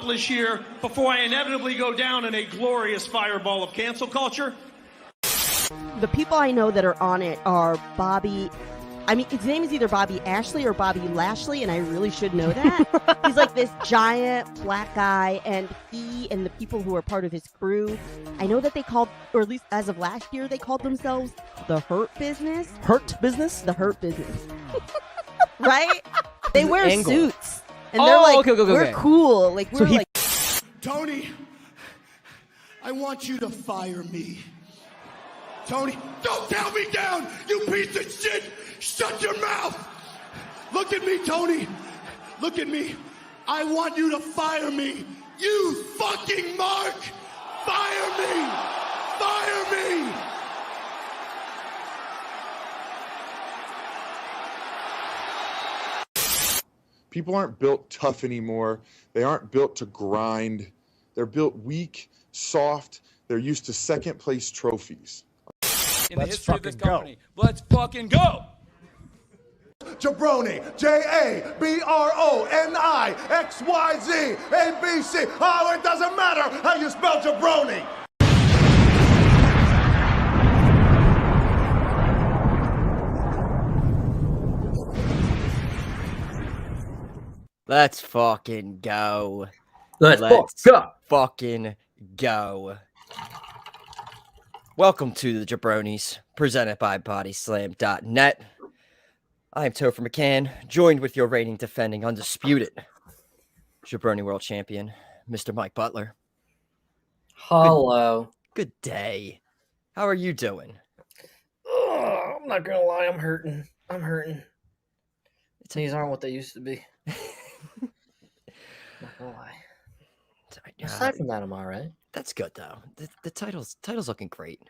accomplish here before I inevitably go down in a glorious fireball of cancel culture? The people I know that are on it are Bobby. I mean, his name is either Bobby Ashley or Bobby Lashley, and I really should know that. He's like this giant black guy, and he and the people who are part of his crew, I know that they called, or at least as of last year, they called themselves the Hurt Business. Hurt Business? The Hurt Business. Right? They wear Angle. suits. And they're like, okay. we're cool. Like, we're like... Tony, I want you to fire me. Tony, don't tell me down, you piece of shit! Shut your mouth! Look at me, Tony. Look at me. I want you to fire me. You fucking mark! Fire me! Fire me! People aren't built tough anymore. They aren't built to grind. They're built weak, soft. They're used to second place trophies. In the history of this company. Let's fucking go! jaBROni, jaBRONI, XYZ, ABC. Oh, it doesn't matter how you spell jaBROni. Let's fucking go. Let's fucking go. Welcome to the jaBROnis, presented by BodySlam.net. I am Topher McCann, joined with your reigning, defending, undisputed jaBROni World Champion, Mr. Mike Butler. Hello. Good day. How are you doing? Oh, I'm not gonna lie, I'm hurting. These aren't what they used to be. Not gonna lie. Aside from that, I'm all right. That's good though. The title's looking great.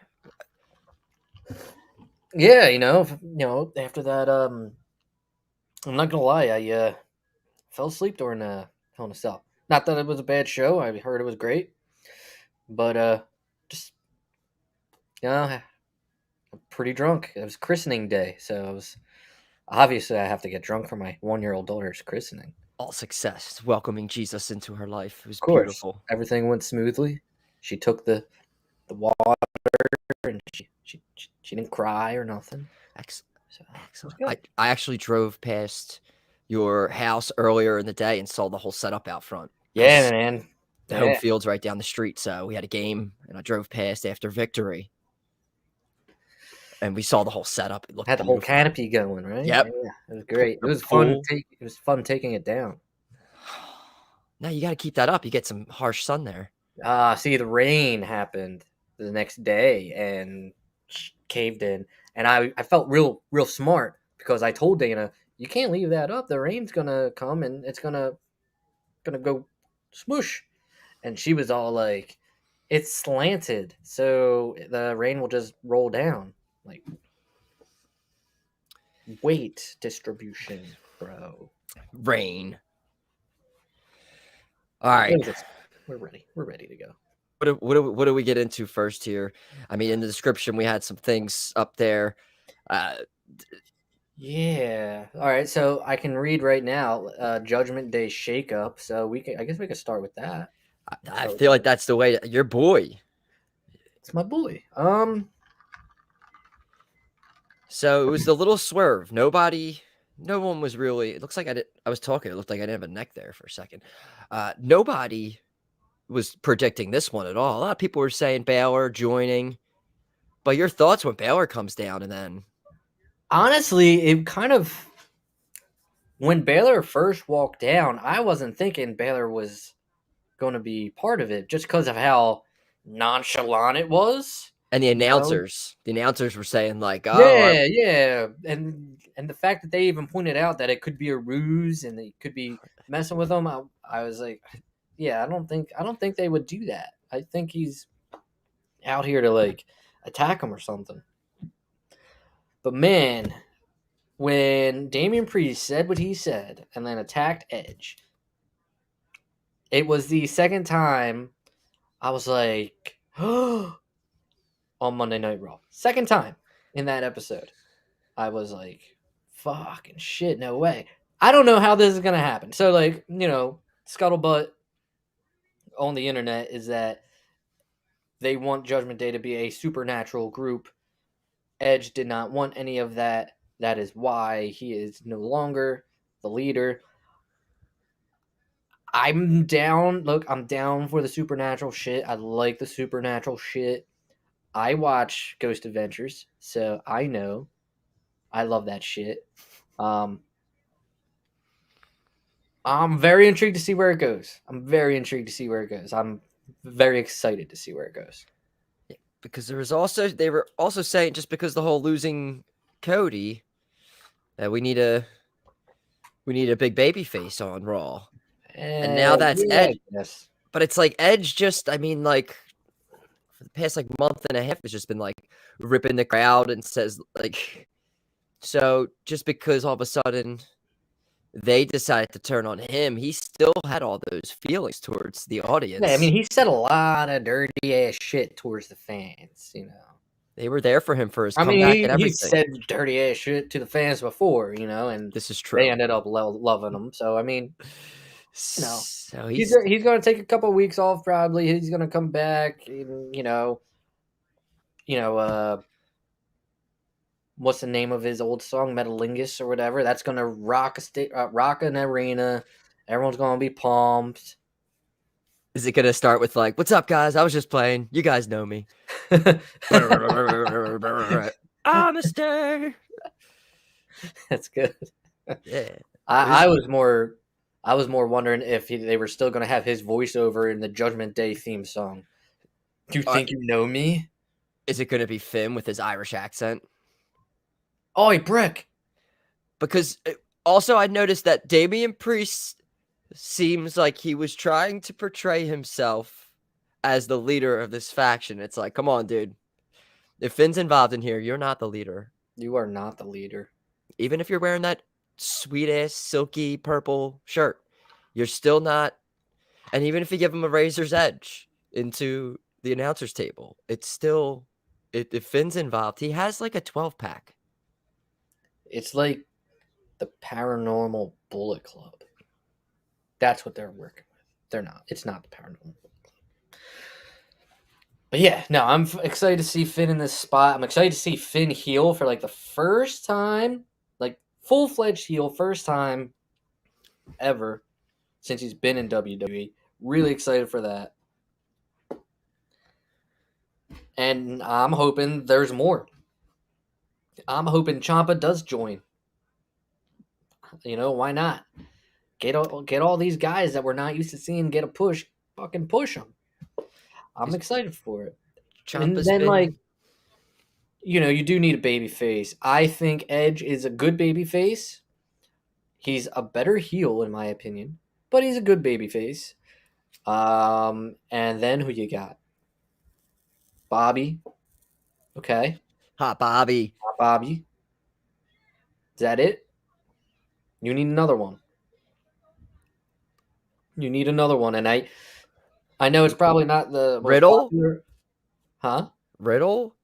Yeah, after that, I'm not gonna lie, I fell asleep during Hell in a Cell. Not that it was a bad show. I heard it was great, but just I'm pretty drunk. It was christening day, so obviously I have to get drunk for my 1-year-old daughter's christening. All success, welcoming Jesus into her life. It was beautiful. Everything went smoothly. She took the water and she didn't cry or nothing. Excellent. I actually drove past your house earlier in the day and saw the whole setup out front. Yeah, man. The home field's right down the street, so we had a game, and I drove past after victory, and we saw the whole setup. It looked had the whole canopy going, right? Yep. Yeah, it was great. It was fun. It was fun taking it down. No, you got to keep that up. You get some harsh sun there. See, the rain happened the next day and caved in, and I felt real smart because I told Dana, you can't leave that up. The rain's gonna come and it's gonna go smoosh. And she was all like, it's slanted, so the rain will just roll down. Like, weight distribution, bro. Rain. All right. We're ready. We're ready to go. What do we get into first here? I mean, in the description, we had some things up there. Yeah. All right. So I can read right now. Judgment Day shakeup. So I guess we could start with that. I feel like that's the way. Your boy. It's my boy. So it was the little swerve. No one was really. It looks like I was talking. It looked like I didn't have a neck there for a second. Nobody was predicting this one at all. A lot of people were saying Baylor joining, but your thoughts when Baylor comes down and then. Honestly, it kind of when Baylor first walked down, I wasn't thinking Baylor was going to be part of it just because of how nonchalant it was. And the announcers were saying like, "Oh, yeah," and the fact that they even pointed out that it could be a ruse and they could be messing with them, I was like, "Yeah, I don't think they would do that. I think he's out here to like attack them or something." But man, when Damian Priest said what he said and then attacked Edge, it was the second time I was like, "Oh." On Monday Night Raw. Second time in that episode. I was like, fucking shit, no way. I don't know how this is going to happen. So, like, scuttlebutt, on the internet is that they want Judgment Day to be a supernatural group. Edge did not want any of that. That is why he is no longer the leader. I'm down. Look, I'm down for the supernatural shit. I like the supernatural shit. I watch Ghost Adventures, so I know. I love that shit. I'm very intrigued to see where it goes. I'm very excited to see where it goes. Because they were also saying just because the whole losing Cody that we need a big baby face on Raw. And now that's Edge. Yes. But it's like Edge just, I mean, like for the past like month and a half has just been like ripping the crowd and says like, so just because all of a sudden they decided to turn on him, he still had all those feelings towards the audience. Yeah, I mean, he said a lot of dirty ass shit towards the fans, you know. They were there for him for his comeback and everything. He said dirty ass shit to the fans before, you know, and this is true. They ended up loving him. So, I mean, you know, so he's going to take a couple of weeks off probably. He's going to come back, and, you know, what's the name of his old song, Metalingus or whatever? That's going to rock an arena. Everyone's going to be pumped. Is it going to start with like, what's up, guys? I was just playing. You guys know me. Mister. That's good. Yeah. I was more wondering if they were still going to have his voiceover in the Judgment Day theme song. Do you think you know me? Is it going to be Finn with his Irish accent? Oi, Brick! Because also I noticed that Damian Priest seems like he was trying to portray himself as the leader of this faction. It's like, come on, dude. If Finn's involved in here, you're not the leader. You are not the leader. Even if you're wearing that sweet-ass, silky, purple shirt, you're still not. And even if you give him a razor's edge into the announcer's table, it's still, if Finn's involved, he has like a 12-pack. It's like the Paranormal Bullet Club. That's what they're working with. They're not. It's not the Paranormal Bullet Club. But yeah, no, I'm excited to see Finn in this spot. I'm excited to see Finn heel for like the first time, like full-fledged heel, first time ever since he's been in WWE. Really excited for that. And I'm hoping there's more. I'm hoping Ciampa does join. You know, why not? Get all these guys that we're not used to seeing get a push. Fucking push them. I'm excited for it. And then, like, you know, you do need a baby face. I think Edge is a good baby face. He's a better heel, in my opinion, but he's a good baby face. And then who you got? Bobby. Okay. Hot Bobby. Hot Bobby. Is that it? You need another one. You need another one, and I know it's probably not the most Riddle? popular. Huh? Riddle?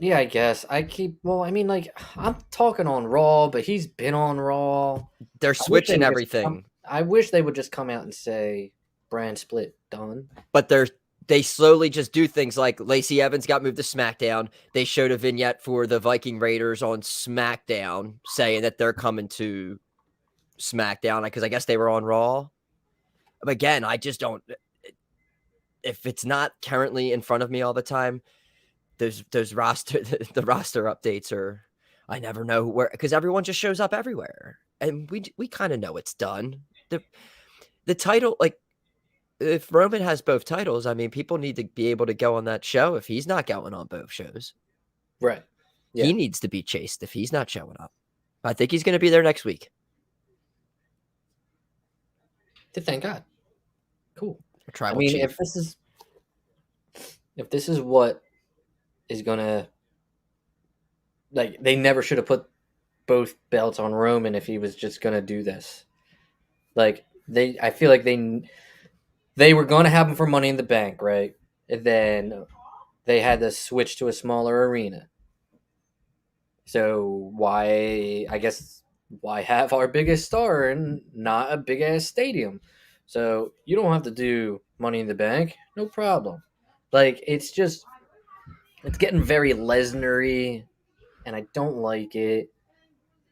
Yeah, I guess. I mean, like, I'm talking on Raw, but he's been on Raw. They're switching everything. I wish they would just come out and say, brand split, done. But they slowly just do things like Lacey Evans got moved to SmackDown. They showed a vignette for the Viking Raiders on SmackDown saying that they're coming to SmackDown because I guess they were on Raw. But again, I just don't. If it's not currently in front of me all the time, those roster the roster updates are. I never know where because everyone just shows up everywhere, and we kind of know it's done. The title, like if Roman has both titles, I mean, people need to be able to go on that show if he's not going on both shows. Right. Yeah. He needs to be chased if he's not showing up. I think he's going to be there next week. Thank God. Cool. I mean, if this is what is gonna, like, they never should have put both belts on Roman if he was just gonna do this. Like, I feel like they were gonna have him for Money in the Bank, right? And then they had to switch to a smaller arena. So why have our biggest star and not a big ass stadium? So you don't have to do Money in the Bank. No problem. Like, it's getting very Lesnar-y, and I don't like it.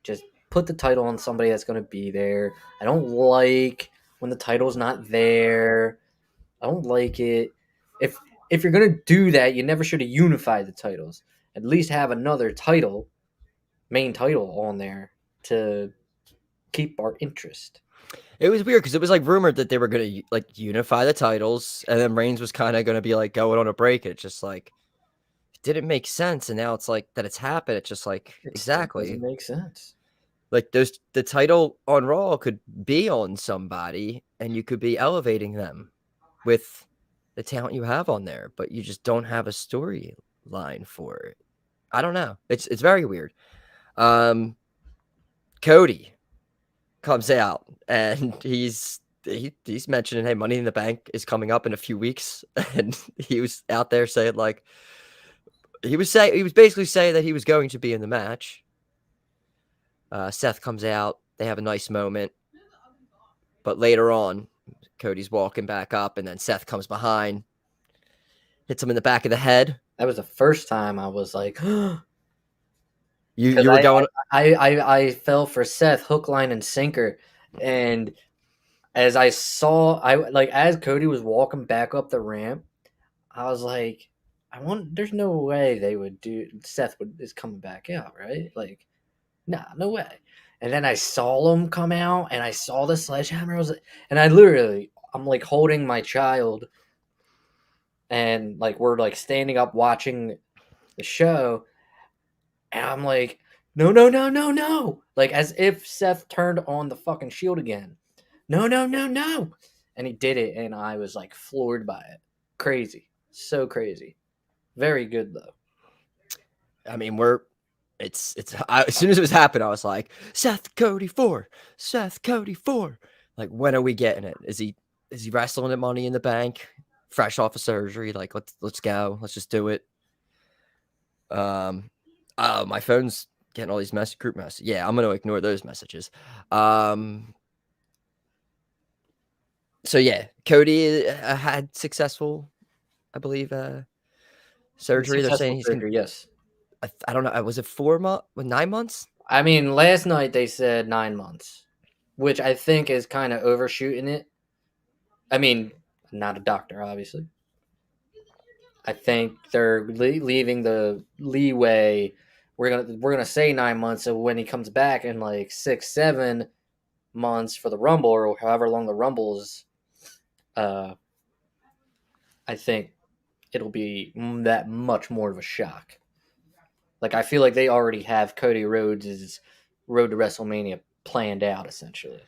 Just put the title on somebody that's going to be there. I don't like when the title's not there. I don't like it. If you're going to do that, you never should have unified the titles. At least have another title, main title on there to keep our interest. It was weird because it was like rumored that they were going to like unify the titles, and then Reigns was kind of going to be like going on a break. It's just like it didn't make sense, and now it's like that it's happened. It's just like exactly Doesn't make sense. like the title on Raw could be on somebody, and you could be elevating them with the talent you have on there, but you just don't have a storyline for it. I don't know. It's very weird. Cody comes out and he's mentioning, hey, Money in the Bank is coming up in a few weeks, and he was out there saying like he was basically saying that he was going to be in the match. Seth comes out, they have a nice moment, but later on, Cody's walking back up, and then Seth comes behind, hits him in the back of the head. That was the first time I was like, you were going. I fell for Seth hook, line, and sinker, and as I saw, as Cody was walking back up the ramp, I was like, there's no way they would do. Seth is coming back out, right? Like, nah, no way. And then I saw him come out, and I saw the sledgehammer. I'm like holding my child, and like we're like standing up watching the show, and I'm like, no, no, no, no, no, like as if Seth turned on the fucking Shield again. No, no, no, no, and he did it, and I was like floored by it. Crazy, so crazy. Very good though. I mean, as soon as it was happening, I was like, Seth Cody 4, Seth Cody 4. Like, when are we getting it? Is he wrestling at Money in the Bank, fresh off of surgery? Like, let's go, let's just do it. My phone's getting all these group messages. Yeah, I'm gonna ignore those messages. So yeah, Cody had successful, I believe, surgery. They're saying he's surgery, yes. I don't know. Was it 9 months? I mean, last night they said 9 months, which I think is kind of overshooting it. I mean, not a doctor, obviously. I think they're leaving the leeway. We're gonna say 9 months, so when he comes back in like 6-7 months for the Rumble, or however long the Rumble is, I think it'll be that much more of a shock. Like, I feel like they already have Cody Rhodes' road to WrestleMania planned out, essentially.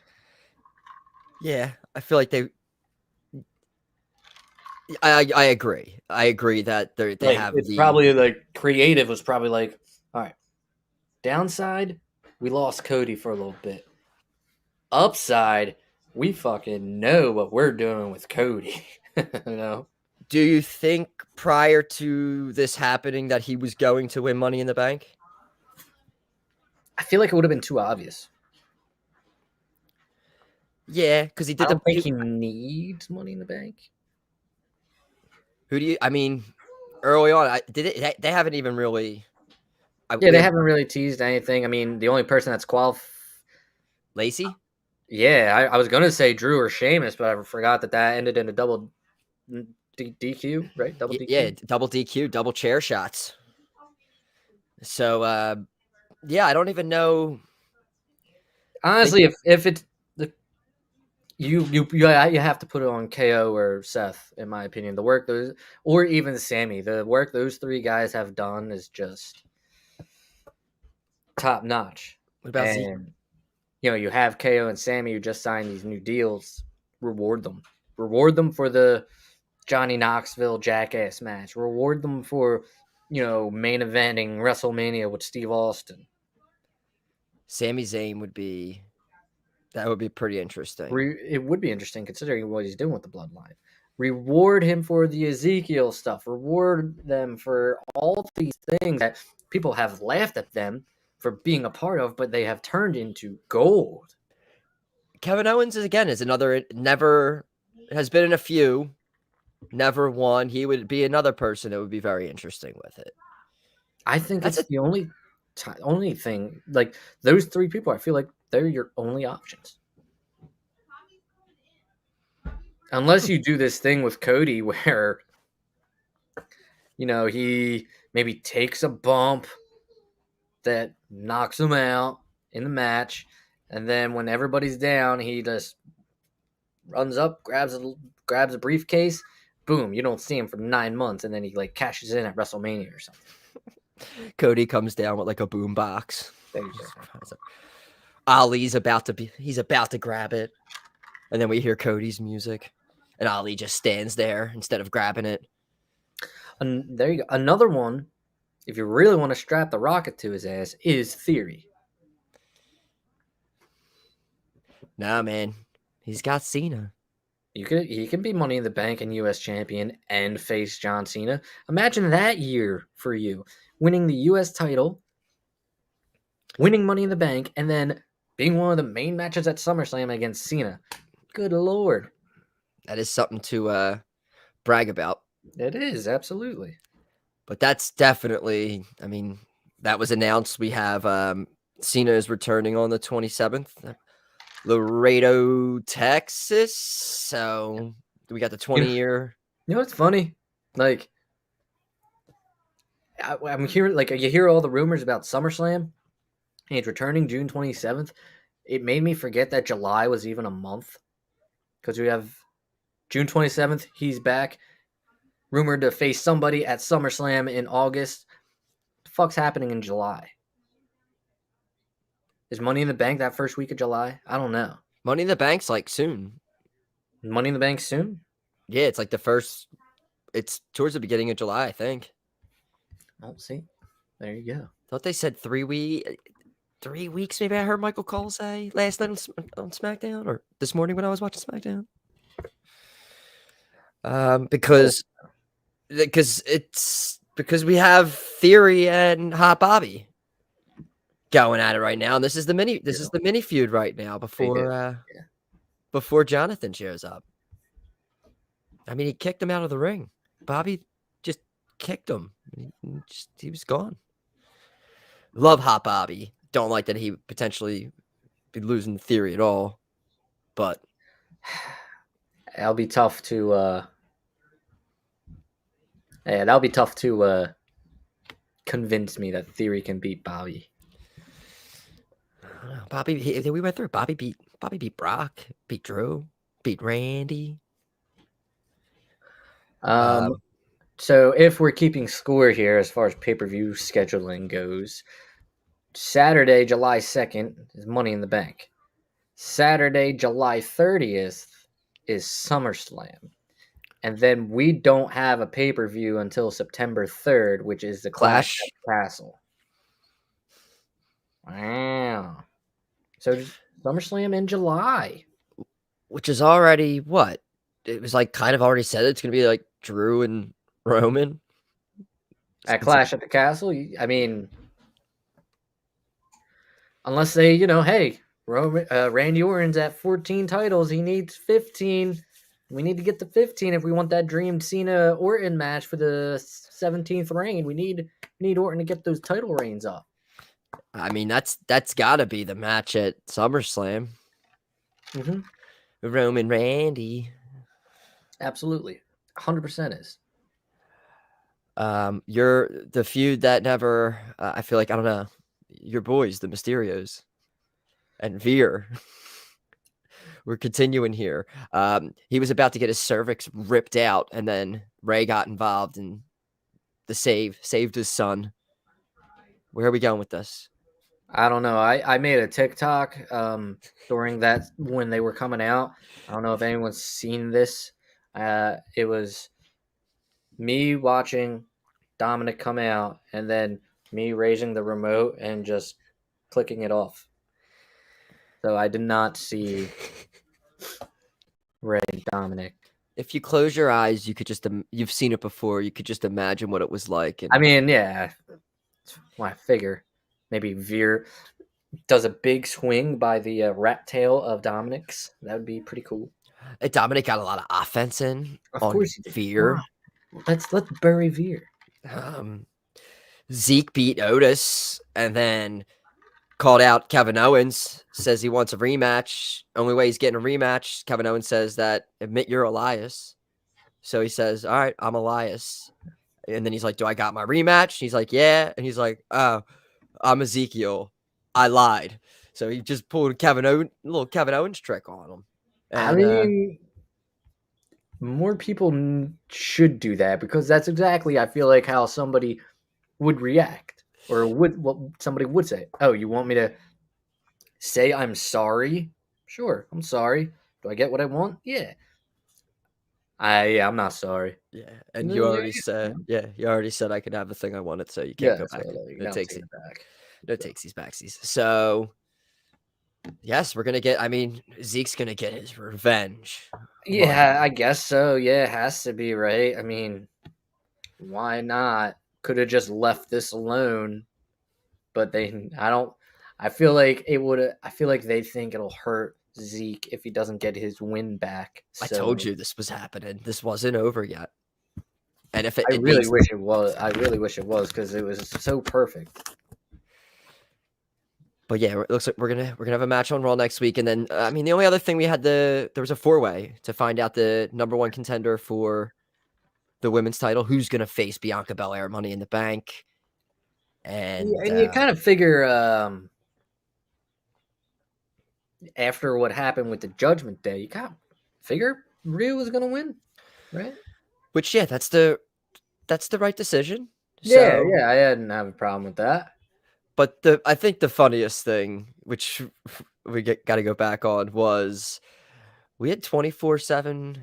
Yeah, I feel like they. I agree. I agree that they like, have it's probably like creative was probably like, all right, downside, we lost Cody for a little bit. Upside, we fucking know what we're doing with Cody. You know? Do you think prior to this happening that he was going to win Money in the Bank? I feel like it would have been too obvious. Yeah, because he did. I don't think he needs Money in the Bank. Who do you? I mean, early on, they haven't even really. They haven't really teased anything. I mean, the only person that's Lacey? Yeah, I was gonna say Drew or Sheamus, but I forgot that ended in a double DQ, right? Double DQ. Yeah, double DQ, double chair shots. So, yeah, I don't even know. Honestly, if it's you have to put it on KO or Seth, in my opinion. The work those, or even Sammy, the work those three guys have done is just top notch. What about Zeke? You know, you have KO and Sammy who just signed these new deals. Reward them for the Johnny Knoxville Jackass match. Reward them for, main eventing WrestleMania with Steve Austin. Sami Zayn would be pretty interesting. It would be interesting considering what he's doing with the bloodline. Reward him for the Ezekiel stuff. Reward them for all these things that people have laughed at them for being a part of, but they have turned into gold. Kevin Owens is another never has been in a few, never won. He would be another person that would be very interesting with it. I think that's the only thing. Like those three people, I feel like they're your only options. Unless you do this thing with Cody where, he maybe takes a bump that knocks him out in the match, and then when everybody's down, he just runs up, grabs a briefcase, boom, you don't see him for 9 months, and then he like cashes in at WrestleMania or something. Cody comes down with like a boom box. There you go. Ali's about to grab it, and then we hear Cody's music, and Ali just stands there instead of grabbing it. And there you go. Another one, if you really want to strap the rocket to his ass, is Theory. Nah, man, he's got Cena. He can be Money in the Bank and U.S. champion and face John Cena. Imagine that year for you, winning the U.S. title, winning Money in the Bank, and then being one of the main matches at SummerSlam against Cena. Good Lord. That is something to brag about. It is, absolutely. But that's definitely, I mean, that was announced. We have Cena is returning on the 27th. Laredo, Texas. So we got the 20-year. You know what's funny? Like, I'm hearing, like, you hear all the rumors about SummerSlam, and it's returning June 27th. It made me forget that July was even a month. Because we have June 27th, he's back. Rumored to face somebody at SummerSlam in August. What the fuck's happening in July? Is Money in the Bank that first week of July? I don't know. Money in the Bank's like soon. Money in the Bank soon? Yeah, it's like it's towards the beginning of July, I think. Oh, see. There you go. Thought they said 3 weeks, maybe I heard Michael Cole say last night on SmackDown or this morning when I was watching SmackDown. Because we have Theory and Hot Bobby going at it right now, and this is the mini feud right now before Jonathan shows up. I mean, he kicked him out of the ring. Bobby just kicked him. He was gone. Love Hot Bobby. Don't like that he potentially be losing Theory at all, but that'll be tough to convince me that Theory can beat Bobby. Bobby, we went through. Bobby beat Brock, beat Drew, beat Randy. So if we're keeping score here as far as pay-per-view scheduling goes, Saturday, July 2nd is Money in the Bank. Saturday, July 30th is SummerSlam. And then we don't have a pay-per-view until September 3rd, which is the Clash at the Castle. Wow. So SummerSlam in July. Which is already what? It was like kind of already said it's going to be like Drew and Roman. At Clash at the Castle? I mean, unless they, hey, Randy Orton's at 14 titles. He needs 15. We need to get to 15 if we want that dreamed Cena-Orton match for the 17th reign. We need Orton to get those title reigns up. I mean, that's got to be the match at SummerSlam. Mm-hmm. Roman Randy. Absolutely. 100% is. You're the feud that never, I feel like, I don't know, your boys, the Mysterios and Veer. We're continuing here. He was about to get his cervix ripped out, and then Ray got involved and saved his son. Where are we going with this? I don't know. I made a TikTok during that when they were coming out. I don't know if anyone's seen this. It was me watching Dominic come out and then me raising the remote and just clicking it off. So I did not see Ray and Dominic. If you close your eyes, you could just you've seen it before. You could just imagine what it was like. And I mean, yeah. Well, I figure maybe Veer. does a big swing by the rat tail of Dominic's. That would be pretty cool. Dominic got a lot of offense in Of on course he did. Veer. Wow. Let's bury Veer. Zeke beat Otis and then called out Kevin Owens, says he wants a rematch. Only way he's getting a rematch, Kevin Owens says that, admit you're Elias. So he says, all right, I'm Elias. And then he's like, do I got my rematch? And he's like, yeah. And he's like, oh, I'm Ezekiel. I lied. So he just pulled little Kevin Owens trick on him. And, I mean, more people should do that because that's exactly, I feel like, how somebody would react or what somebody would say. Oh, you want me to say I'm sorry? Sure, I'm sorry. Do I get what I want? Yeah. I'm not sorry. yeah, and you already said, you already said I could have the thing I wanted, so you can't go back. No takes it back. No takesies backsies. So yes, we're gonna get. I mean, Zeke's gonna get his revenge. Yeah, I guess so. Yeah, it has to be, right? I mean, why not? Could have just left this alone, but I feel like it would. I feel like they think it'll hurt Zeke if he doesn't get his win back. So I told you this was happening. This wasn't over yet. And if I really wish it was. I really wish it was because it was so perfect. But yeah, it looks like we're gonna have a match on Raw next week, and then I mean the only other thing we had there was a 4-way to find out the #1 contender for the women's title, who's gonna face Bianca Belair, Money in the Bank, and you kind of figure after what happened with the Judgment Day, you kind of figure Rhea was gonna win, right? which that's the right decision. Yeah, I didn't have a problem with that. But I think the funniest thing, which we got to go back on, was we had 24/7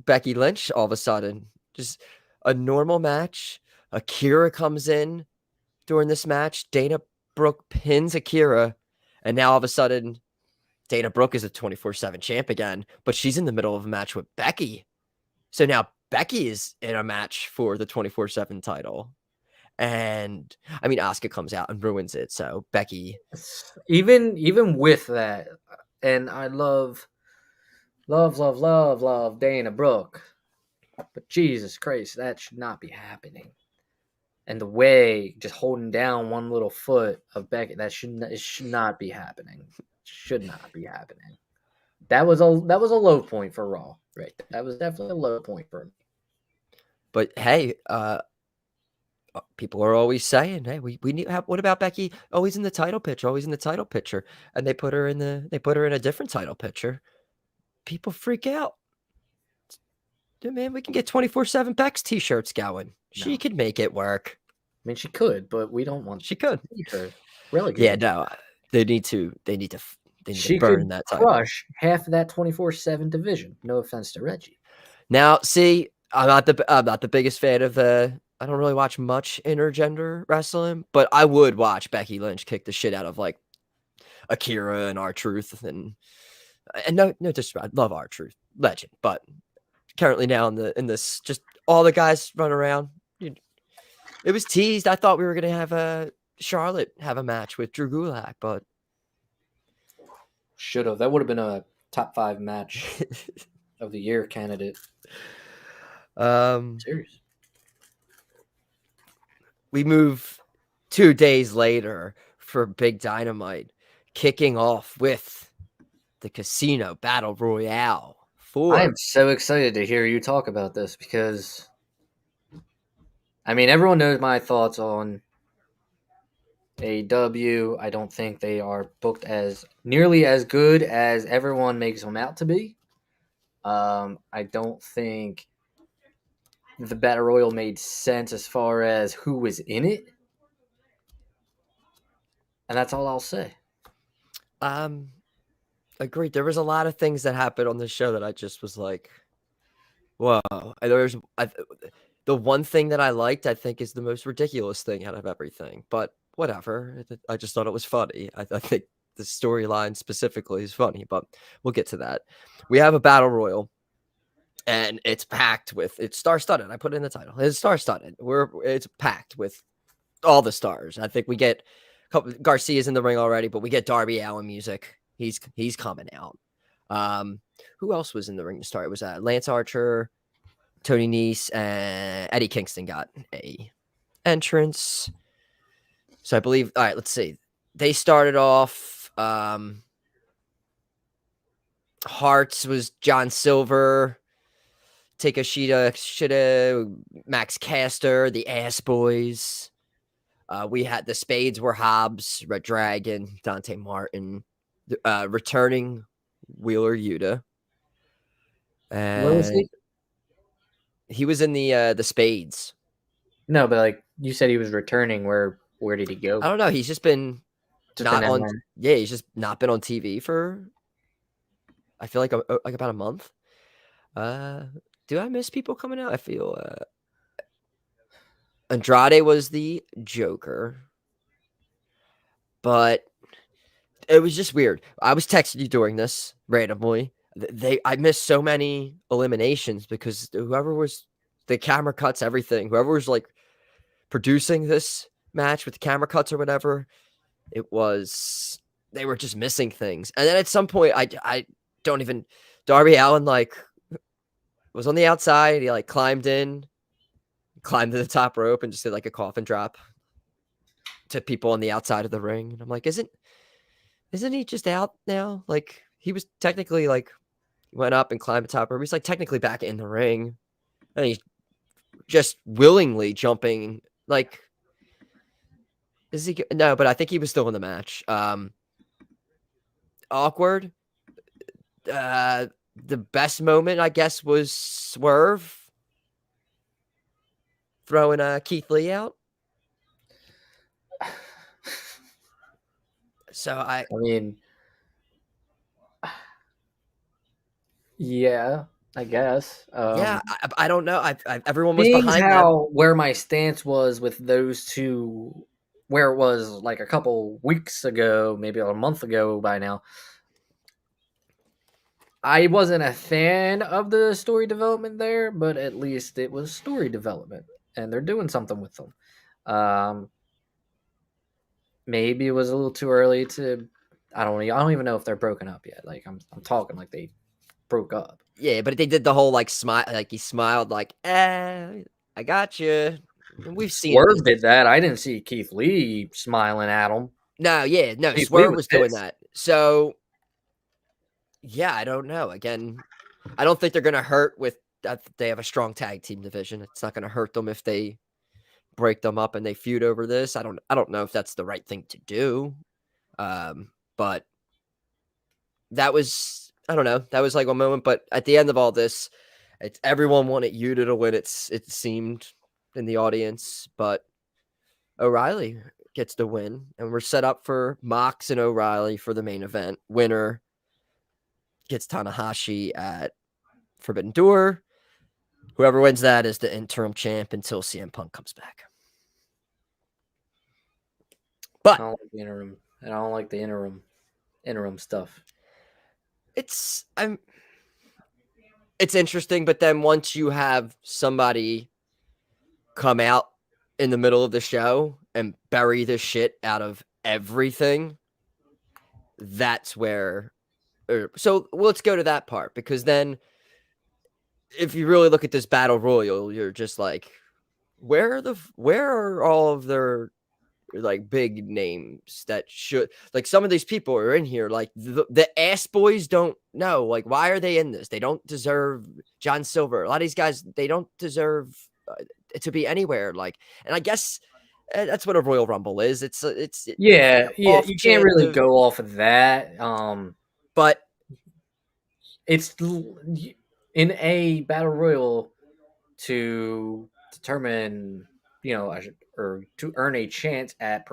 Becky Lynch all of a sudden. Just a normal match. Akira comes in during this match. Dana Brooke pins Akira. And now all of a sudden, Dana Brooke is a 24/7 champ again. But she's in the middle of a match with Becky. So now Becky is in a match for the 24/7 title. And I mean, Asuka comes out and ruins it. So Becky, even with that, and I love Dana Brooke, but Jesus Christ, that should not be happening. And the way just holding down one little foot of Becky, it should not be happening. Should not be happening. That was a low point for Raw, right? That was definitely a low point for me. But hey, people are always saying, "Hey, we need. What about Becky? Always in the title picture. Always in the title picture." And they put her in a different title picture. People freak out. Dude, man, we can get 24/7 Becks t-shirts going. No. She could make it work. I mean, she could, but we don't want. She could. Her relegated. Yeah, no, they need to she burn that title. Crush half of that 24/7 division. No offense to Reggie. Now, see, I'm not the biggest fan of the. I don't really watch much intergender wrestling, but I would watch Becky Lynch kick the shit out of like Akira and R-Truth and no disrespect. I love R-Truth, legend, but currently now in this just all the guys run around. It was teased. I thought we were gonna have Charlotte have a match with Drew Gulak, but should have. That would have been a top 5 match of the year candidate. Serious. We move 2 days later for Big Dynamite, kicking off with the Casino Battle Royale. I am so excited to hear you talk about this because, I mean, everyone knows my thoughts on AEW. I don't think they are booked as nearly as good as everyone makes them out to be. I don't think the Battle Royal made sense as far as who was in it. And that's all I'll say. Agreed. There was a lot of things that happened on the show that I just was like, whoa. And the one thing that I liked, I think, is the most ridiculous thing out of everything. But whatever. I just thought it was funny. I think the storyline specifically is funny, but we'll get to that. We have a Battle Royal. And it's packed with, it's star-studded. I put it in the title. It's star-studded. It's packed with all the stars. I think we get Garcia's in the ring already, but we get Darby Allin music. He's coming out. Who else was in the ring to start? It was Lance Archer, Tony Nese, and Eddie Kingston got a entrance. So I believe. All right, let's see. They started off. Hearts was John Silver, Shida, Max Caster, the Ass Boys. We had the Spades were Hobbs, Red Dragon, Dante Martin, returning Wheeler Yuta. And Where was he? He was in the Spades. No, but like you said, he was returning. Where did he go? I don't know. He's just been not on. Yeah, he's just not been on TV for. I feel like about a month. Do I miss people coming out? I feel Andrade was the Joker, but it was just weird. I was texting you during this randomly. I missed so many eliminations because whoever was the camera cuts everything. Whoever was like producing this match with the camera cuts or whatever, they were just missing things. And then at some point, I don't even. Darby Allin like was on the outside. He like climbed to the top rope and just did like a coffin drop to people on the outside of the ring. And I'm like, isn't he just out now? Like he was technically like went up and climbed the top rope. He's like technically back in the ring, and he's just willingly jumping. Like, is he? No, but I think he was still in the match. Awkward. The best moment, I guess, was Swerve throwing Keith Lee out. So I mean, yeah, I guess. Yeah, I don't know. Everyone was being behind where my stance was with those two, where it was like a couple weeks ago, maybe a month ago by now. I wasn't a fan of the story development there, but at least it was story development, and they're doing something with them. Maybe it was a little too early to. I don't even know if they're broken up yet. Like I'm talking like they broke up. Yeah, but they did the whole like smile, like he smiled, like, I got you. We've seen Swerve did that. I didn't see Keith Lee smiling at him. No, Keith Swerve Lee was doing that. So, yeah, I don't know. Again, I don't think they're gonna hurt with that. They have a strong tag team division. It's not gonna hurt them if they break them up and they feud over this. I don't know if that's the right thing to do. But that was, I don't know. That was like a moment. But at the end of all this, everyone wanted Yuta to win. It seemed in the audience, but O'Reilly gets the win, and we're set up for Mox and O'Reilly for the main event. Winner gets Tanahashi at Forbidden Door. Whoever wins that is the interim champ until CM Punk comes back. But I don't like the interim. I don't like the interim stuff. It's interesting, but then once you have somebody come out in the middle of the show and bury the shit out of everything, that's where. So let's go to that part, because then if you really look at this battle royal, you're just like, where are all of their like big names that should, like, some of these people are in here, like the Ass Boys don't know, like, why are they in this? They don't deserve John Silver. A lot of these guys, they don't deserve to be anywhere. Like, and I guess that's what a Royal Rumble is. It's yeah. You can't really go off of that. But it's in a battle royal to determine, or to earn a chance at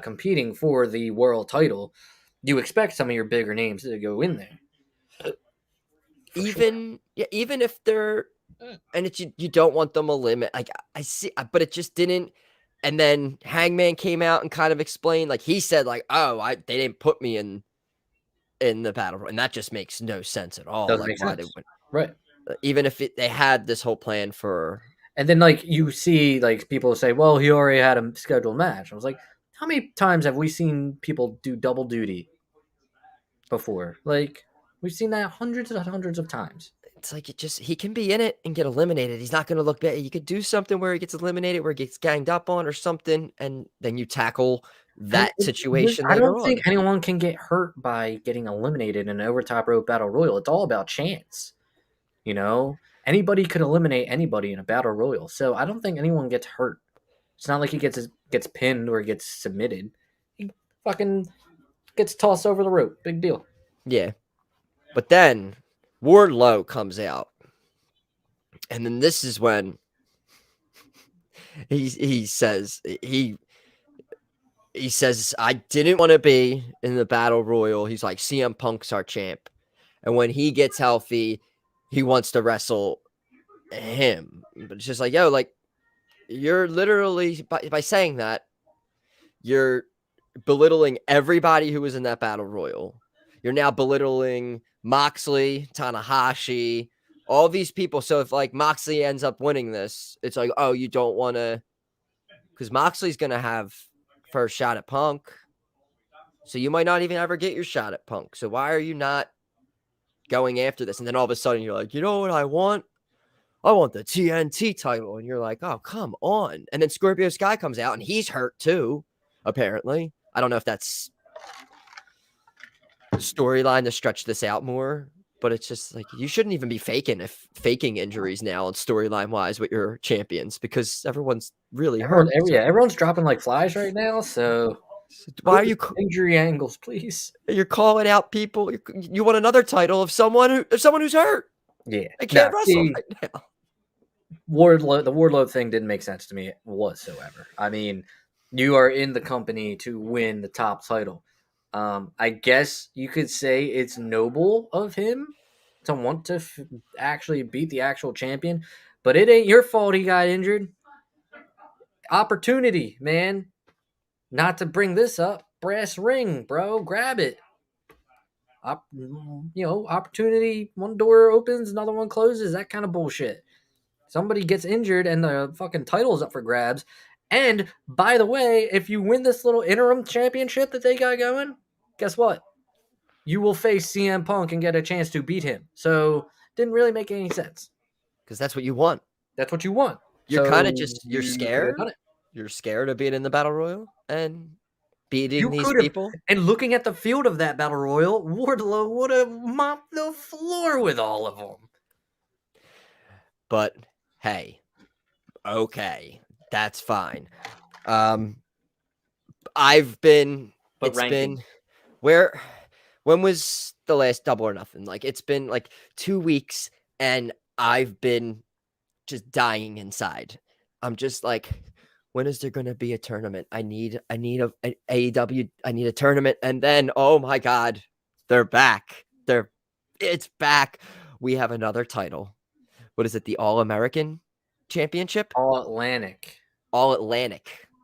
competing for the world title. You expect some of your bigger names to go in there. Even if they're, and it's, you don't want them a limit. Like, I see, but it just didn't. And then Hangman came out and kind of explained, like, he said, like, they didn't put me in the battle, and that just makes no sense at all. Doesn't like, make why sense. they went, Right. Even if they had this whole plan for. And then, like, you see, like, people say, well, he already had a scheduled match. I was like, how many times have we seen people do double duty before? Like, we've seen that hundreds and hundreds of times. It's like he can be in it and get eliminated. He's not going to look bad. You could do something where he gets eliminated, where he gets ganged up on or something, and then you tackle that situation I later don't on. think anyone can get hurt by getting eliminated in an overtop rope battle royal. It's all about chance. You know, anybody could eliminate anybody in a battle royal. So I don't think anyone gets hurt. It's not like he gets pinned or gets submitted. He fucking gets tossed over the rope. Big deal. Yeah. But then Wardlow comes out. And then this is when he says I didn't want to be in the battle royal. He's like, CM Punk's our champ. And when he gets healthy, he wants to wrestle him. But it's just like, yo, like, you're literally, by saying that, you're belittling everybody who was in that battle royal. You're now belittling Moxley, Tanahashi, all these people. So if like Moxley ends up winning this, it's like, oh, you don't want to, because Moxley's going to have first shot at Punk. So you might not even ever get your shot at Punk. So why are you not going after this? And then all of a sudden you're like, you know what I want? I want the TNT title. And you're like, oh, come on. And then Scorpio Sky comes out and he's hurt too, apparently. I don't know if that's storyline to stretch this out more, but it's just like, you shouldn't even be faking injuries now on storyline wise with your champions, because everyone's really hurt. Everyone's dropping like flies right now. So why are you injury angles, please? You're calling out people. You want another title of someone who's hurt. Yeah, I can't wrestle right now. The Wardlow thing didn't make sense to me whatsoever. I mean, you are in the company to win the top title. I guess you could say it's noble of him to want to actually beat the actual champion, but it ain't your fault he got injured. Opportunity, man. Not to bring this up, brass ring, bro. Grab it. Opportunity. One door opens, another one closes. That kind of bullshit. Somebody gets injured and the fucking title's up for grabs. And by the way, if you win this little interim championship that they got going, guess what? You will face CM Punk and get a chance to beat him. So didn't really make any sense. Because that's what you want. That's what you want. You're kind of you're scared. You're scared of being in the Battle Royal and beating these people. And looking at the field of that Battle Royal, Wardlow would have mopped the floor with all of them. But hey, okay, that's fine. When was the last Double or Nothing? Like, it's been like 2 weeks and I've been just dying inside. I'm just like, when is there going to be a tournament? I need a AEW. I need a tournament. And then, oh my God, they're back. It's back. We have another title. What is it? The All-American Championship? All-Atlantic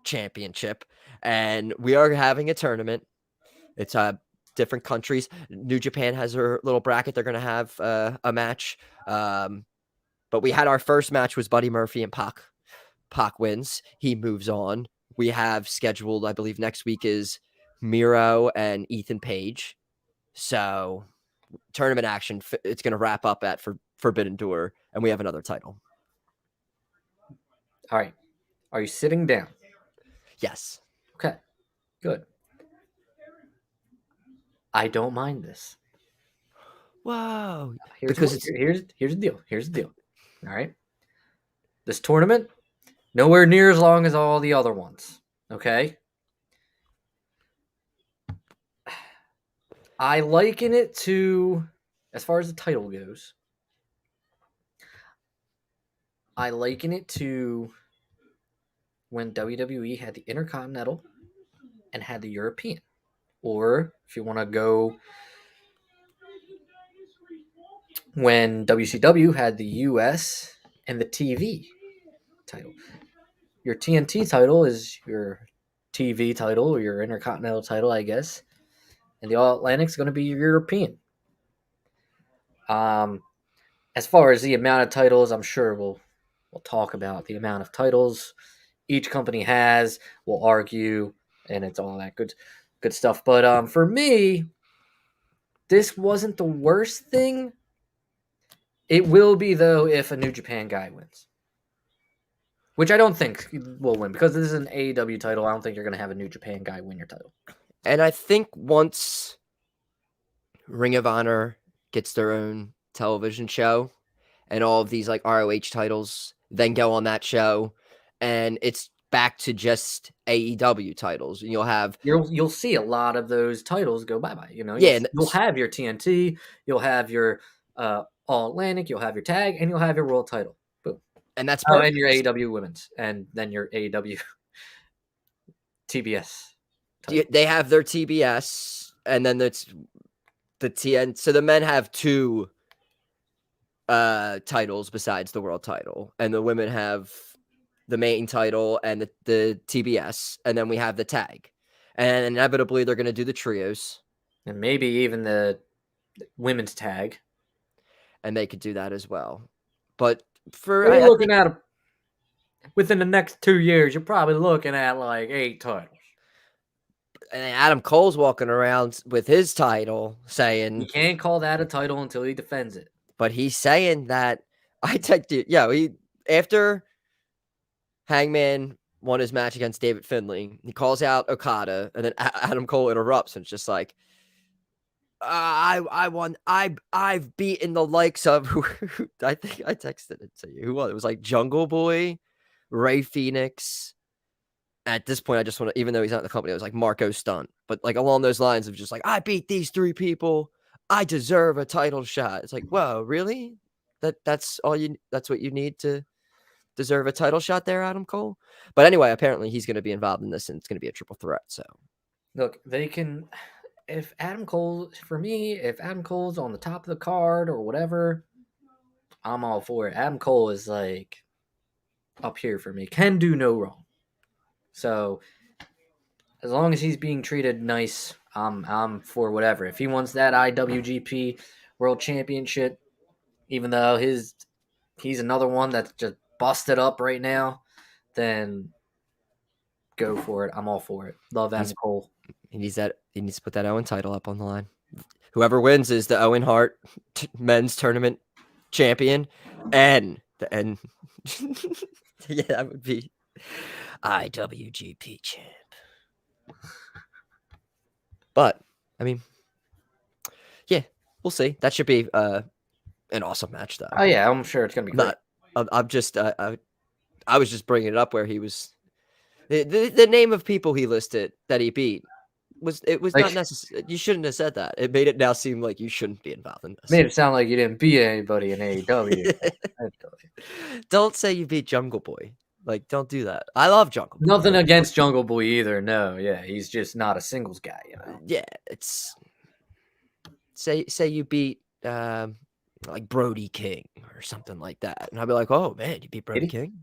Championship. And we are having a tournament. It's different countries. New Japan has their little bracket. They're going to have a match. But we had our first match was Buddy Murphy and Pac. Pac wins. He moves on. We have scheduled, I believe, next week is Miro and Ethan Page. So tournament action. It's going to wrap up at Forbidden Door, and we have another title. All right. Are you sitting down? Yes. Okay. Good. I don't mind this. Wow. Here's the deal. Here's the deal. All right. This tournament, nowhere near as long as all the other ones. Okay. I liken it to, as far as the title goes, I liken it to when WWE had the Intercontinental and had the European. Or if you want to go, when WCW had the US and the TV title. Your TNT title is your TV title or your Intercontinental title, I guess. And the All-Atlantic is going to be your European. As far as the amount of titles, I'm sure we'll talk about the amount of titles each company has. We'll argue and it's all that good stuff. But for me, this wasn't the worst thing. It will be, though, if a New Japan guy wins. Which I don't think will win, because this is an AEW title. I don't think you're going to have a New Japan guy win your title. And I think once Ring of Honor gets their own television show and all of these like ROH titles then go on that show, and it's back to just AEW titles. And you'll see a lot of those titles go bye-bye. Yeah, you'll have your TNT, you'll have your All Atlantic, you'll have your tag, and you'll have your world title. Boom. And that's and your AEW women's, and then your AEW TBS title. They have their TBS, and then it's the TN. So the men have 2 titles besides the world title, and the women have the main title and the TBS, and then we have the tag, and inevitably they're going to do the trios, and maybe even the women's tag, and they could do that as well. But we're looking at within the next 2 years, you're probably looking at like 8 titles. And Adam Cole's walking around with his title, saying you can't call that a title until he defends it. But he's saying that after Hangman won his match against David Finlay, he calls out Okada, and then Adam Cole interrupts, and it's just like, I won. I've beaten the likes of I think I texted it to you. Who was it? It was like Jungle Boy, Ray Phoenix. At this point, I just want to, even though he's not in the company, it was like Marco Stunt, but like along those lines of just like, I beat these 3 people. I deserve a title shot. It's like, whoa, really? That's what you need to deserve a title shot there, Adam Cole? But anyway, apparently he's going to be involved in this, and it's going to be a triple threat. So look, they can, if Adam Cole's on the top of the card or whatever, I'm all for it. Adam Cole is like up here for me. Can do no wrong. So as long as he's being treated nice, I'm for whatever. If he wants that IWGP World Championship, even though he's another one that's just busted up right now, then go for it. I'm all for it. Love Adam Cole. He needs to put that Owen title up on the line. Whoever wins is the Owen Hart men's tournament champion, and yeah, that would be IWGP champ. But I mean, yeah, we'll see. That should be an awesome match, though. Oh yeah, I'm sure it's gonna be great. I'm just I was just bringing it up where he was the name of people he listed that he beat was like, not necessary. You shouldn't have said that. It made it now seem like you shouldn't be involved in this. Made it sound like you didn't beat anybody in AEW. Don't say you beat Jungle Boy. Like, don't do that. I love Jungle Boy. Nothing against Jungle Boy either. No, yeah, he's just not a singles guy, Yeah, it's say you beat like Brody King or something like that, and I'll be like, oh man, you beat Brody King?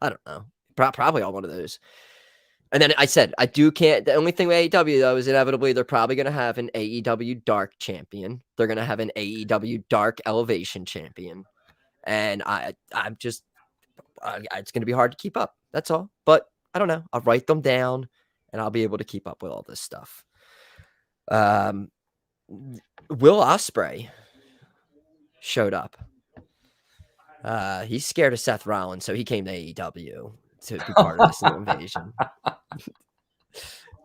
I don't know. Probably on one of those. And then I said, the only thing with AEW, though, is inevitably they're probably going to have an AEW Dark champion. They're going to have an AEW Dark Elevation champion. And it's going to be hard to keep up. That's all. But I don't know. I'll write them down, and I'll be able to keep up with all this stuff. Will Ospreay showed up. He's scared of Seth Rollins, so he came to AEW to be part of this new invasion.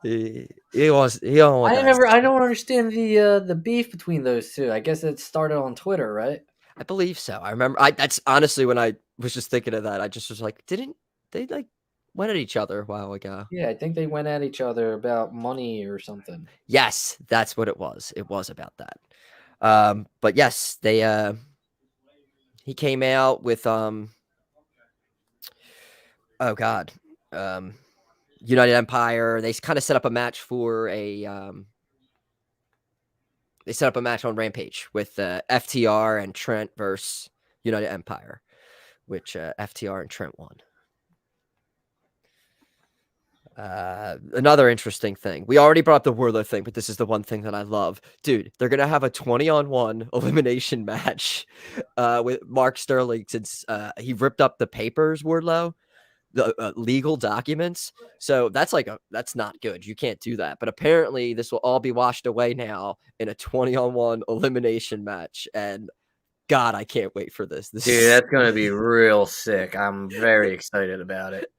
I don't understand the beef between those two. I guess it started on Twitter, right? I believe so. I remember. That's honestly when I was just thinking of that. I just was like, didn't they like went at each other a while ago? Yeah, I think they went at each other about money or something. Yes, that's what it was. It was about that. But yes, they he came out with oh god, United Empire. They kind of set up a match for they set up a match on Rampage with FTR and Trent versus United Empire, which FTR and Trent won. Another interesting thing. We already brought up the Wardlow thing, but this is the one thing that I love. Dude, they're going to have a 20-on-1 elimination match with Mark Sterling since he ripped up the papers, Wardlow. the legal documents. So that's that's not good. You can't do that. But apparently this will all be washed away now in a 20-on-1 elimination match. And God, I can't wait for this. Dude, that's going to be real sick. I'm very excited about it.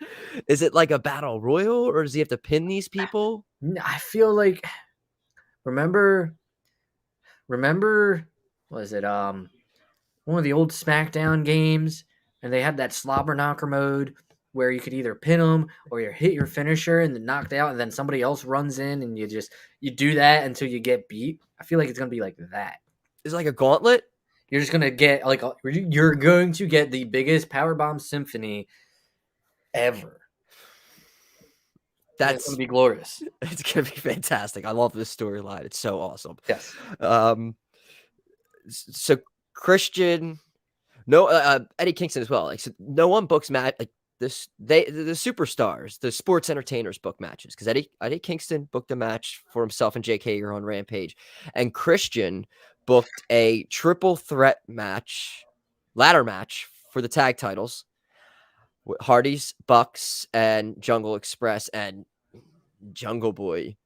Is it like a battle royal, or does he have to pin these people? I feel like remember was it one of the old SmackDown games, and they had that slobber knocker mode where you could either pin them or you hit your finisher and then knocked out, and then somebody else runs in and you do that until you get beat. I feel like it's gonna be like that. Is it like a gauntlet? You're just gonna get you're going to get the biggest powerbomb symphony ever. It's gonna be glorious. It's gonna be fantastic. I love this storyline. It's so awesome. Yes. So Christian, no, Eddie Kingston as well. Like, so no one books match like this. The superstars, the sports entertainers book matches, because Eddie Kingston booked a match for himself and Jake Hager on Rampage, and Christian booked a triple threat match, ladder match for the tag titles. Hardy's, Bucks, and Jungle Express, and Jungle Boy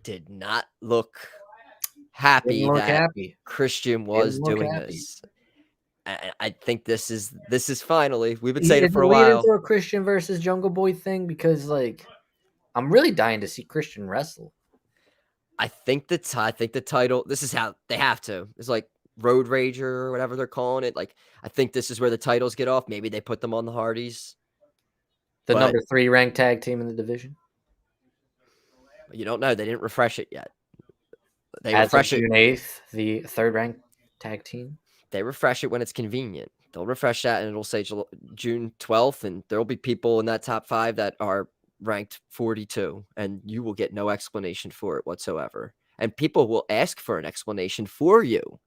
did not look happy Christian was doing this. I think this is finally, we've been saying it for a while. Into a Christian versus Jungle Boy thing, because like I'm really dying to see Christian wrestle. I think the title. This is how they have to. It's like Road Rager or whatever they're calling it. Like, I think this is where the titles get off. Maybe they put them on the Hardys. The number 3 ranked tag team in the division. You don't know. They didn't refresh it yet. They As refresh of it. June 8th, the 3rd ranked tag team. They refresh it when it's convenient. They'll refresh that and it'll say June 12th, and there'll be people in that top 5 that are ranked 42, and you will get no explanation for it whatsoever. And people will ask for an explanation for you.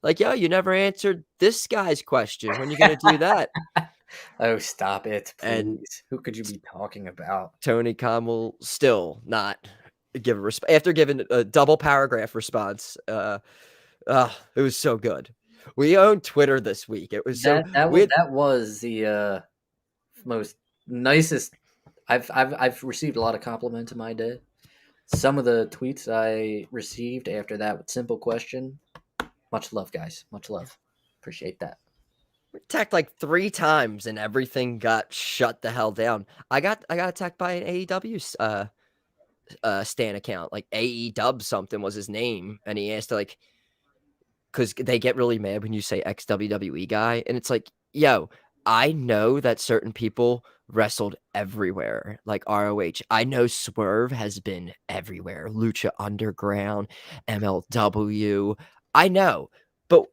Like, yo, you never answered this guy's question. When are you going to do that? Oh, stop it, please. And who could you be talking about? Tony Khan will still not give a response after giving a double paragraph response. It was so good. We owned Twitter this week. It was that was the most nicest. I've received a lot of compliments in my day. Some of the tweets I received after that simple question. Much love, guys. Much love. Appreciate that. We attacked like 3 times and everything got shut the hell down. I got attacked by an AEW Stan account, like AEW something was his name, and he asked like, because they get really mad when you say ex-WWE guy, and it's like, yo, I know that certain people wrestled everywhere, like ROH. I know Swerve has been everywhere, Lucha Underground, MLW. I know, but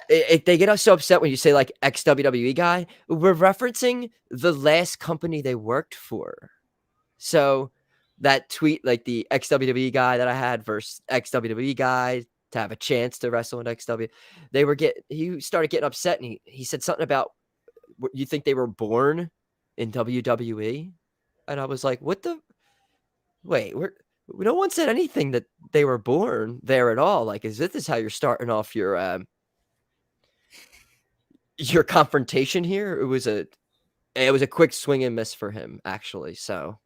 they get us so upset when you say like ex-WWE guy. We're referencing the last company they worked for. So that tweet, like the ex-WWE guy that I had versus ex-WWE guy to have a chance to wrestle in XW, he started getting upset, and he said something about, you think they were born in WWE? And I was like, what the? Wait, no one said anything that they were born there at all. Like, is this how you're starting off your confrontation here? It was a quick swing and miss for him, actually. So,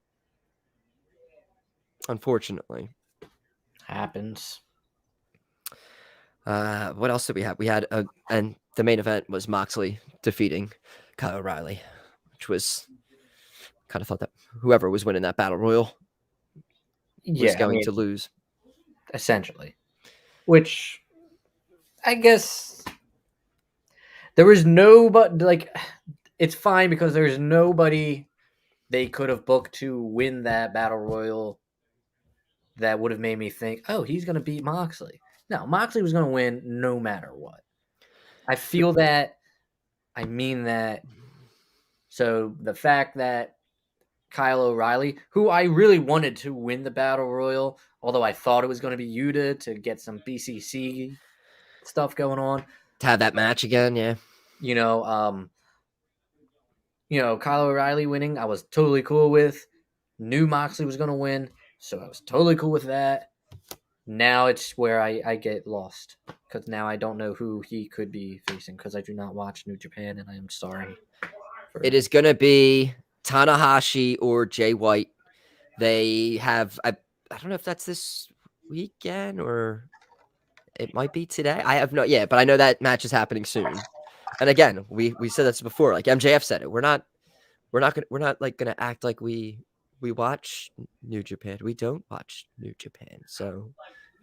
unfortunately, happens. What else did we have? We had and the main event was Moxley defeating Kyle O'Reilly, which was kind of thought that whoever was winning that battle royal was going to lose, essentially. Which I guess there was nobody, like, it's fine because there's nobody they could have booked to win that battle royal that would have made me think, oh, he's going to beat Moxley. No, Moxley was going to win no matter what. I feel that. I mean that. So the fact that Kyle O'Reilly, who I really wanted to win the Battle Royal, although I thought it was going to be Yuta to get some BCC stuff going on. To have that match again, yeah. Kyle O'Reilly winning, I was totally cool with. Knew Moxley was going to win, so I was totally cool with that. Now it's where I get lost, because now I don't know who he could be facing, because I do not watch New Japan, and I am sorry. It is going to be Tanahashi or Jay White. They have I don't know if that's this weekend or it might be today. I have no but I know that match is happening soon. And again, we said this before. Like MJF said it. We're not like gonna act like we watch New Japan. We don't watch New Japan. So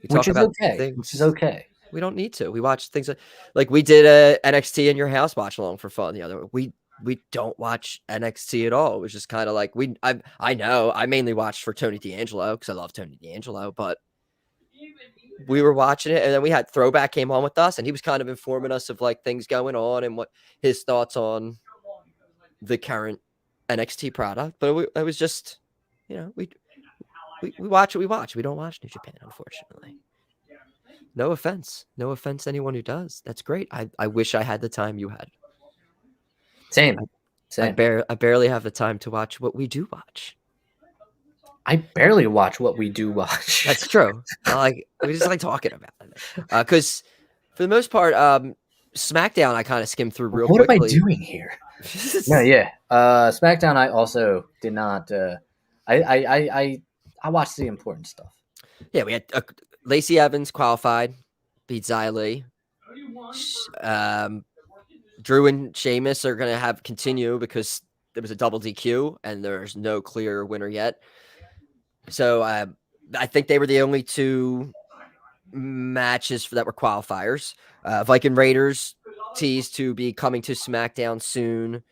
we talk about things. Which is okay. We don't need to. We watch things like we did a NXT in your house watch along for fun the other way. We don't watch NXT at all. It was just kind of like I know I mainly watched for Tony D'Angelo because I love Tony D'Angelo, but we were watching it and then we had Throwback came on with us and he was kind of informing us of like things going on and what his thoughts on the current NXT product. But it was just, we watch what we watch. We don't watch New Japan, unfortunately. No offense to anyone who does. That's great. I wish I had the time you had. Same. I barely have the time to watch what we do watch. I barely watch what we do watch. That's true. We just like talking about it. Because for the most part, SmackDown I kind of skimmed through real quickly. What am I doing here? SmackDown I also did not. I watched the important stuff. Yeah, we had Lacey Evans qualified, beat Xia Li. Drew and Sheamus are going to continue because there was a double DQ and there's no clear winner yet. So I think they were the only two matches that were qualifiers. Viking Raiders teased to be coming to SmackDown soon.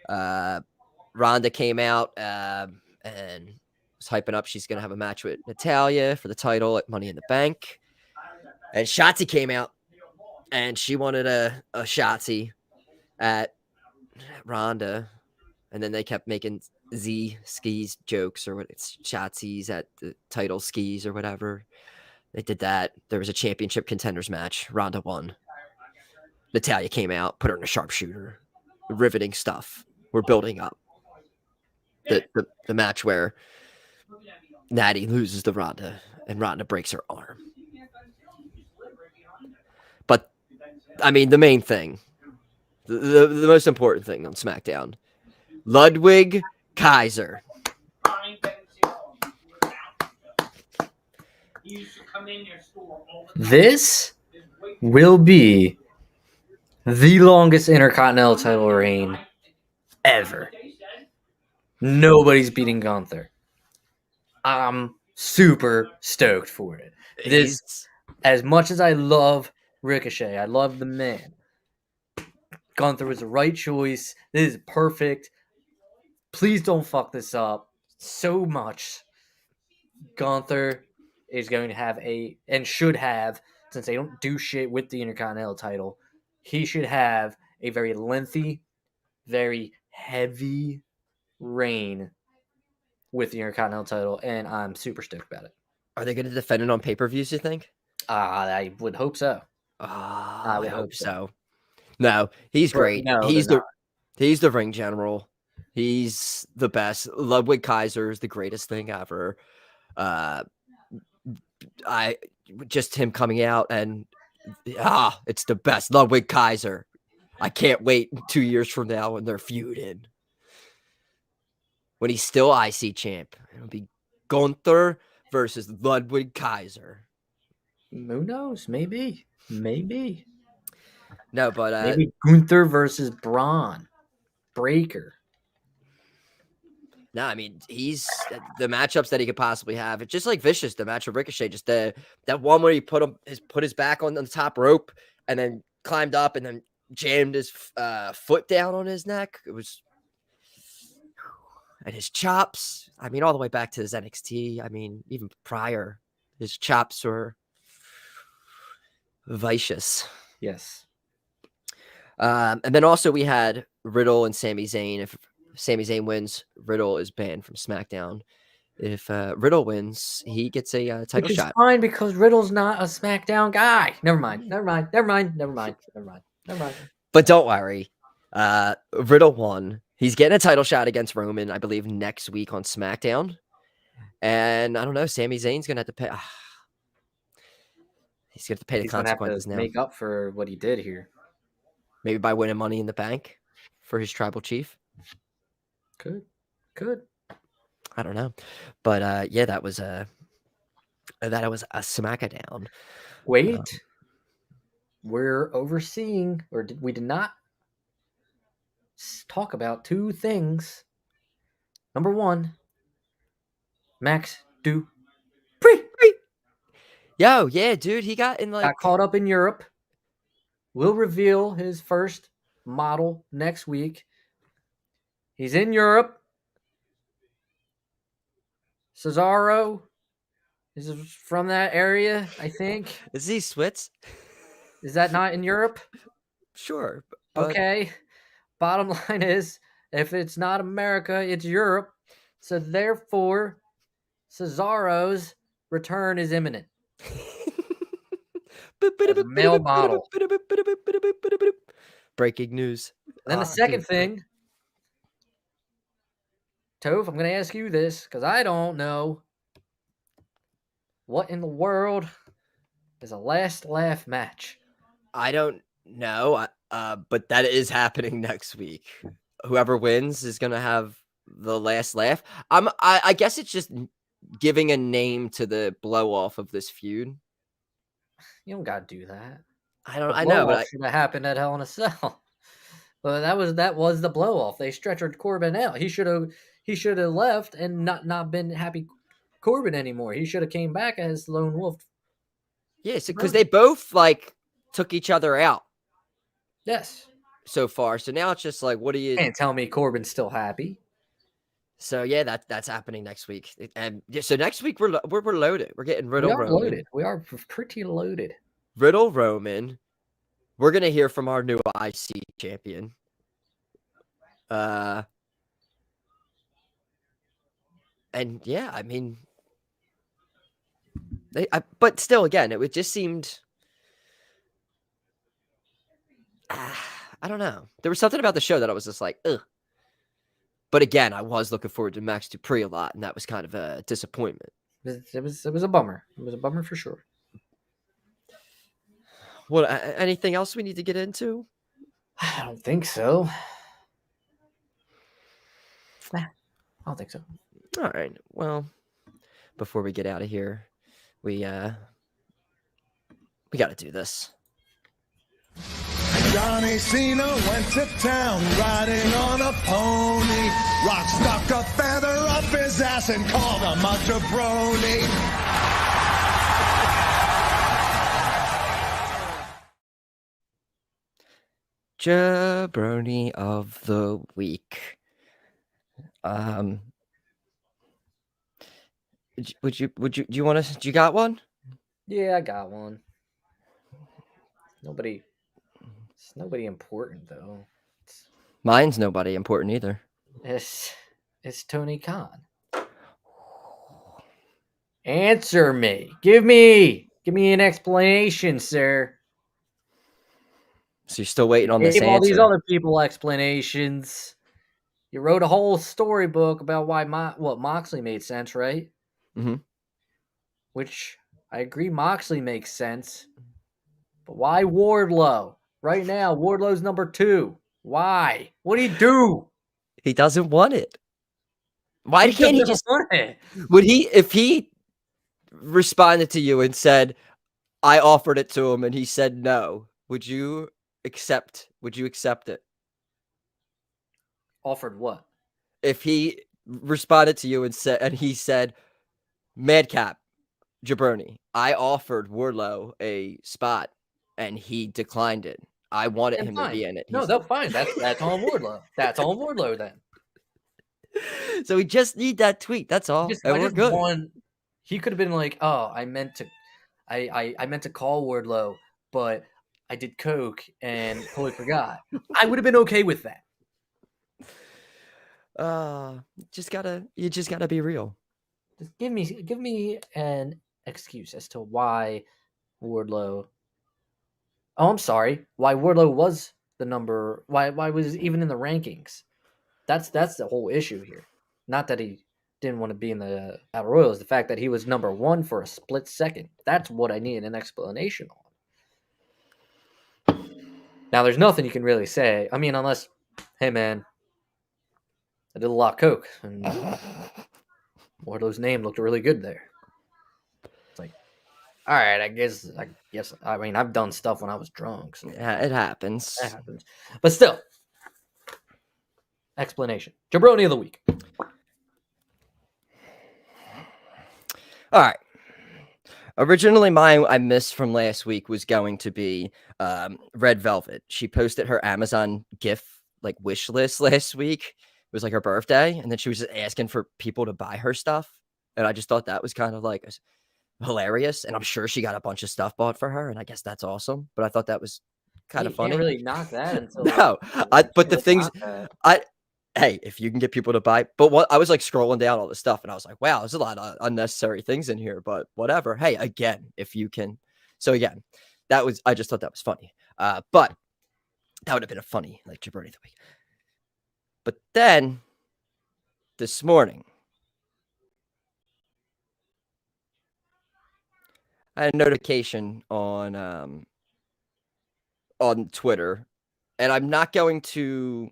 Ronda came out and was hyping up. She's going to have a match with Natalya for the title at Money in the Bank. And Shotzi came out and she wanted a Shotzi at Ronda. And then they kept making Z skis jokes or what it's Shotzi's at the title skis or whatever. They did that. There was a championship contenders match. Ronda won. Natalya came out, put her in a sharpshooter. Riveting stuff. We're building up. The match where Natty loses to Ronda and Ronda breaks her arm. But I mean, the main thing, the most important thing on SmackDown, Ludwig Kaiser. This will be the longest Intercontinental title reign ever. Nobody's beating Gunther. I'm super stoked for it. As much as I love Ricochet, I love the man. Gunther was the right choice. This is perfect. Please don't fuck this up so much. Gunther is going to have and should have, since they don't do shit with the Intercontinental title, he should have a very lengthy, very heavy reign with the Intercontinental title, and I'm super stoked about it. Are they going to defend it on pay-per-views, you think? I would hope so. I would hope so. No, he's great. No, he's the ring general. He's the best. Ludwig Kaiser is the greatest thing ever. Just him coming out and it's the best. Ludwig Kaiser. I can't wait 2 years from now when they're feuding. When he's still IC champ. It'll be Gunther versus Ludwig Kaiser. Who knows? Maybe. No, but maybe Gunther versus Braun Breaker. No, I mean he's the matchups that he could possibly have. It's just like Vicious, the match with Ricochet, just that one where he put his back on the top rope and then climbed up and then jammed his foot down on his neck. It was, and his chops. I mean, all the way back to his NXT. I mean, even prior, his chops were vicious. Yes. And then also we had Riddle and Sami Zayn. If Sami Zayn wins, Riddle is banned from SmackDown. If Riddle wins, he gets a title shot. Fine, because Riddle's not a SmackDown guy. Never mind. But don't worry. Riddle won. He's getting a title shot against Roman, I believe, next week on SmackDown. And I don't know, Sami Zayn's going to have to pay. He's going to have to pay the consequences now. Make up for what he did here. Maybe by winning Money in the Bank for his tribal chief. Could. Could. I don't know. But yeah, that was a smackdown. Wait. We're overseeing, we did not talk about two things. Number one, Max Dupree Yo, yeah, dude, he got in like got caught up in Europe. Will reveal his first model next week. He's in Europe. Cesaro is from that area, I think. Is he Swiss? Is that not in Europe? Sure. But Okay. Bottom line is, if it's not America, it's Europe. So therefore, Cesaro's return is imminent. As a male model. Breaking news. Then the second thing, Toph, I'm going to ask you this because I don't know. What in the world is a last laugh match? I don't know, but that is happening next week. Whoever wins is gonna have the last laugh. I guess it's just giving a name to the blow off of this feud. You don't got to do that. I know, but should have happened at Hell in a Cell. But that was the blow off. They stretchered Corbin out. He should have left and not been Happy Corbin anymore. He should have came back as Lone Wolf. yes, because they both like took each other out. Yes. So far, so now it's just like, what do you? Can't tell me Corbin's still happy. So yeah, that's happening next week, and so next week we're loaded. We're getting Riddle Roman. Loaded. We are pretty loaded. Riddle Roman. We're gonna hear from our new IC champion. And yeah, I mean, but still, again, it just seemed. I don't know. There was something about the show that I was just like, ugh. But again, I was looking forward to Max Dupree a lot, and that was kind of a disappointment. It was a bummer. It was a bummer for sure. What? Anything else we need to get into? I don't think so. Nah, I don't think so. All right. Well, before we get out of here, we got to do this. Johnny Cena went to town riding on a pony. Rock stuck a feather up his ass and called him a jaBROni. jaBROni of the week. Do you want to? Do you got one? Yeah, I got one. It's nobody important though. Mine's nobody important either. It's Tony Khan. Answer me. Give me an explanation, sir. So you're still waiting on this Gave answer? all these other people explanations. You wrote a whole storybook about why Moxley made sense, right? Mm-hmm. Which I agree, Moxley makes sense. But why Wardlow? Right now, Wardlow's number 2. Why? What do you do? He doesn't want it. Why can't he just want it? if he responded to you and said, I offered it to him and he said no, would you accept it? Offered what? If he responded to you and he said, Madcap, jaBROni, I offered Wardlow a spot and he declined it. I wanted him to be in it. No, that's fine. That's on Wardlow. That's on Wardlow then. So we just need that tweet. That's all. We're good. He could have been like, "Oh, I meant to call Wardlow, but I did coke and totally forgot." I would have been okay with that. You just gotta be real. Just give me an excuse as to why Wardlow. Oh, I'm sorry. Why Wardlow was the number? Why was he even in the rankings? That's the whole issue here. Not that he didn't want to be in the Battle Royal. Is the fact that he was number 1 for a split second. That's what I need an explanation on. Now, there's nothing you can really say. I mean, unless, hey man, I did a lot of coke, and Wardlow's name looked really good there. It's like, all right, I guess. I mean, I've done stuff when I was drunk, so Yeah, it happens. that happens. But still, explanation. Jabroni of the week. All right. Originally, mine I missed from last week was going to be Red Velvet. She posted her Amazon gift like wish list last week. It was like her birthday, and then she was just asking for people to buy her stuff. And I just thought that was kind of like hilarious. And I'm sure she got a bunch of stuff bought for her, and I guess that's awesome. But I thought that was kind of funny. Can't really knock that until No, but the things hey, if you can get people to buy, but what I was like scrolling down all this stuff and I was like, wow, there's a lot of unnecessary things in here, but whatever. Hey, again, if you can. So again, I just thought that was funny. But that would have been a funny like jaBROni of the week. But then this morning, I had a notification on Twitter, and I'm not going to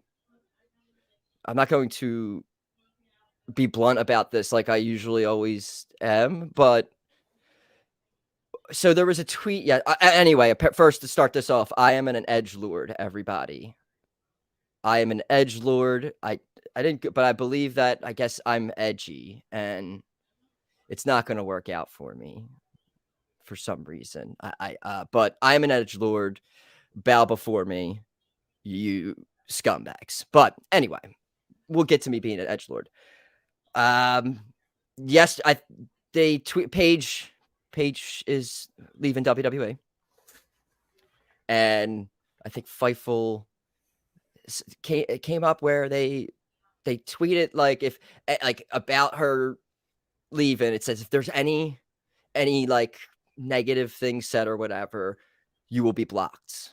be blunt about this like I usually always am, but so there was a tweet. Yeah. Anyway, first to start this off, I am an edgelord, everybody. I am an edgelord. I didn't, but I believe that I guess I'm edgy, and it's not going to work out for me for some reason. But I am an edgelord. Bow before me, you scumbags. But anyway, we'll get to me being an edgelord. Yes, they tweet Paige is leaving WWE, and I think Fightful came up where they tweeted like if like about her leaving. It says if there's any like negative things said or whatever, you will be blocked.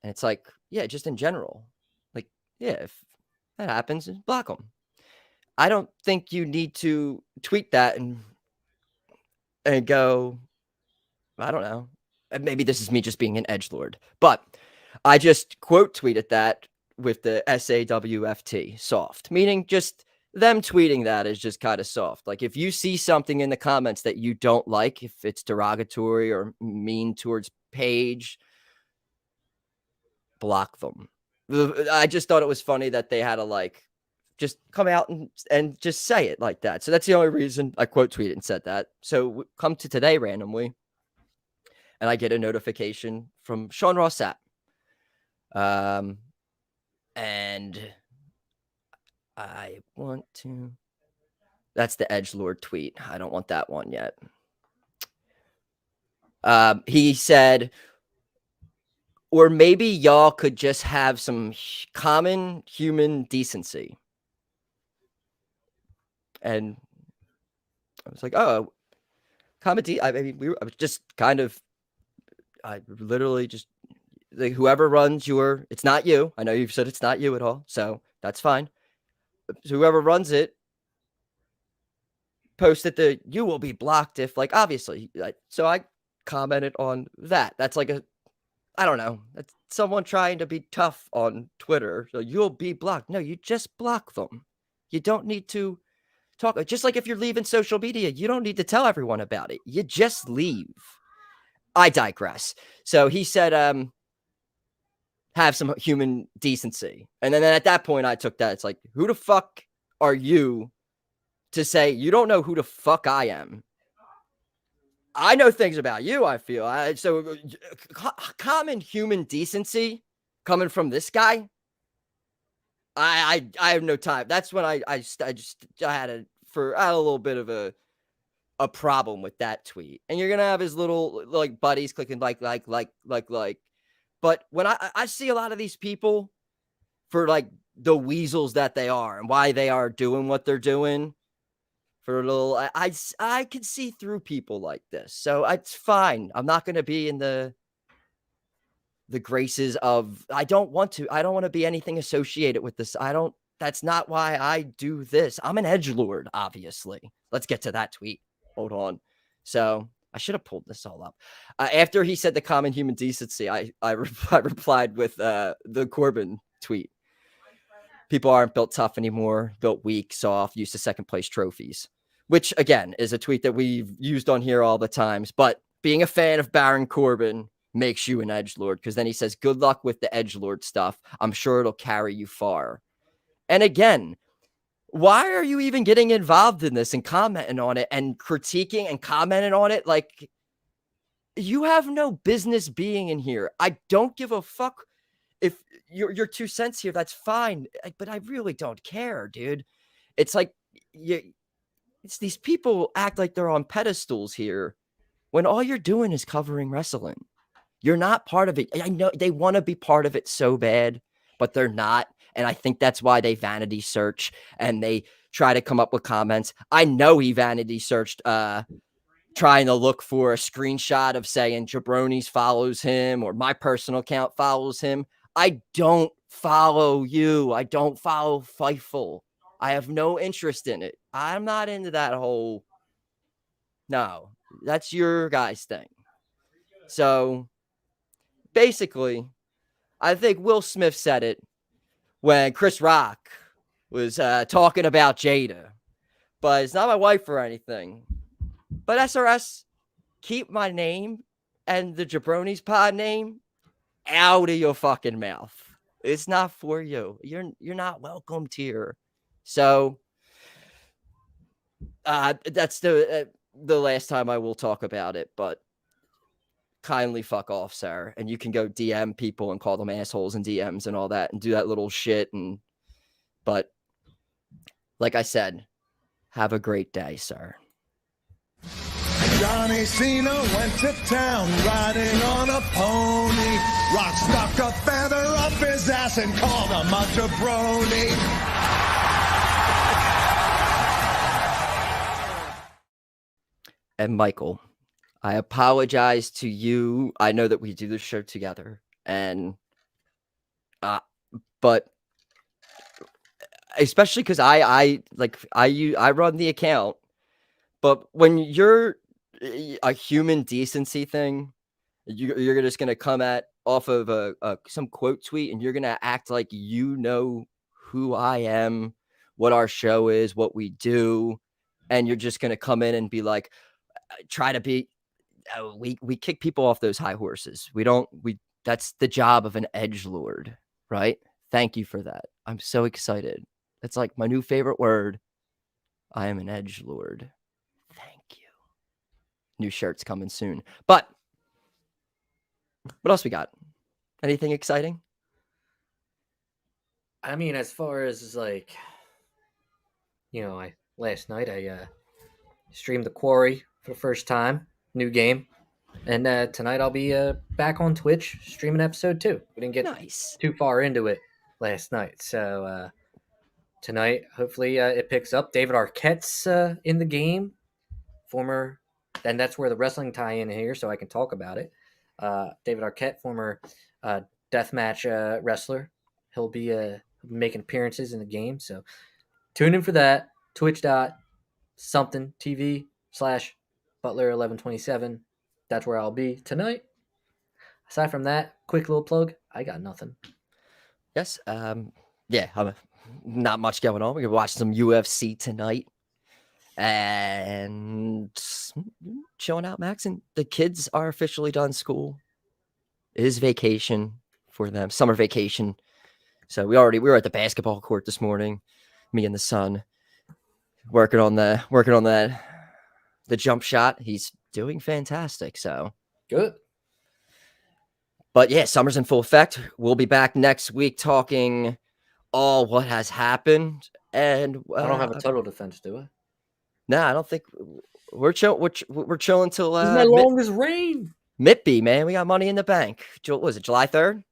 And it's like, yeah, just in general, like, yeah, if that happens, block them. I don't think you need to tweet that and go, I don't know. Maybe this is me just being an edgelord, but I just quote tweeted that with the SAWFT, soft, meaning just them tweeting that is just kind of soft. Like if you see something in the comments that you don't like, if it's derogatory or mean towards Paige, block them. I just thought it was funny that they had to like just come out and just say it like that. So that's the only reason I quote tweeted and said that. So come to today randomly, and I get a notification from Sean Ross Sapp. And I want to. That's the edgelord tweet. I don't want that one yet. He said, or maybe y'all could just have some common human decency. And I was like, oh, comedy. I mean, I was just kind of, I literally just, like, whoever runs it's not you. I know you've said it's not you at all, so that's fine. So whoever runs it, posted you will be blocked if, like, obviously. So I commented on that. That's like I don't know. That's someone trying to be tough on Twitter. So you'll be blocked. No, you just block them. You don't need to talk. Just like if you're leaving social media, you don't need to tell everyone about it. You just leave. I digress. So he said, have some human decency. And then at that point, I took that. It's like, who the fuck are you to say you don't know who the fuck I am? I know things about you, I feel. So common human decency coming from this guy, I have no time. That's when I had a little bit of a problem with that tweet. And you're gonna have his little like buddies clicking like. But when I see a lot of these people for like the weasels that they are and why they are doing what they're doing, for a little, I can see through people like this, so it's fine. I'm not going to be in the graces of. I don't want to be anything associated with this. That's not why I do this. I'm an edgelord, obviously. Let's get to that tweet. Hold on. So I should have pulled this all up. After he said the common human decency, I replied with the Corbin tweet. people aren't built tough anymore, built weak, soft, used to second place trophies, which again is a tweet that we've used on here all the times. But being a fan of Baron Corbin makes you an edgelord, because then he says, good luck with the edgelord stuff. I'm sure it'll carry you far. And again, why are you even getting involved in this and commenting on it and critiquing and commenting on it? Like, you have no business being in here. I don't give a fuck if your 2 cents here. That's fine, but I really don't care, dude. It's like it's these people act like they're on pedestals here when all you're doing is covering wrestling. You're not part of it. I know they want to be part of it so bad, but they're not. And I think that's why they vanity search and they try to come up with comments. I know he vanity searched, trying to look for a screenshot of saying jaBROnis follows him or my personal account follows him. I don't follow you. I don't follow Fightful. I have no interest in it. I'm not into that whole. No, that's your guys' thing. So basically, I think Will Smith said it when Chris Rock was talking about Jada, but it's not my wife or anything. But SRS, keep my name and the jaBROnis pod name out of your fucking mouth. It's not for you. You're not welcomed here. So that's the last time I will talk about it. But kindly fuck off, sir. And you can go DM people and call them assholes in DMs and all that and do that little shit. But like I said, have a great day, sir. Johnny Cena went to town riding on a pony. Rock stuck a feather up his ass and called him a jaBROni. And Michael, I apologize to you. I know that we do this show together, and but especially because I run the account. But when you're a human decency thing, you're just gonna come off of some quote tweet, and you're gonna act like you know who I am, what our show is, what we do, and you're just gonna come in and be like, try to be. We kick people off those high horses. That's the job of an edgelord, right? Thank you for that. I'm so excited. It's like my new favorite word. I am an edgelord. Thank you. New shirts coming soon. But what else we got? Anything exciting? I mean, as far as like, last night I streamed The Quarry for the first time. New game. And tonight I'll be back on Twitch streaming episode 2. We didn't get too far into it last night. So tonight, hopefully it picks up. David Arquette's in the game. And that's where the wrestling tie-in here, so I can talk about it. David Arquette, former deathmatch wrestler. He'll be making appearances in the game. So tune in for that. Twitch.tv/Butler1127. That's where I'll be tonight. Aside from that, quick little plug. I got nothing. Yes. Not much going on. We're going to watch some UFC tonight. And chilling out, Max. And the kids are officially done school. It is vacation for them. Summer vacation. So we were at the basketball court this morning. Me and the son. Working on the jump shot. He's doing fantastic. So good. But yeah, summer's in full effect. We'll be back next week talking all what has happened. And I don't have a total defense, do I? No, I don't think we're chilling till this is my longest reign. Mitby, man. We got money in the bank. What was it, July 3rd?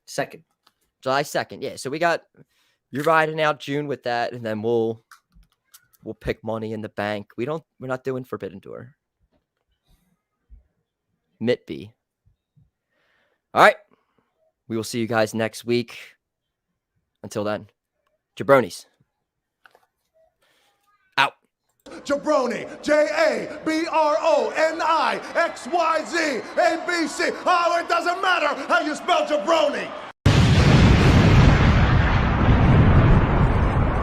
2nd. July 2nd. Yeah. So you're riding out June with that, and then we'll pick money in the bank. We're not doing Forbidden Door. Mitby. All right. We will see you guys next week. Until then, jaBROnis. Out. jaBROni, JABRONI, XYZ, ABC. Oh, it doesn't matter how you spell jaBROni.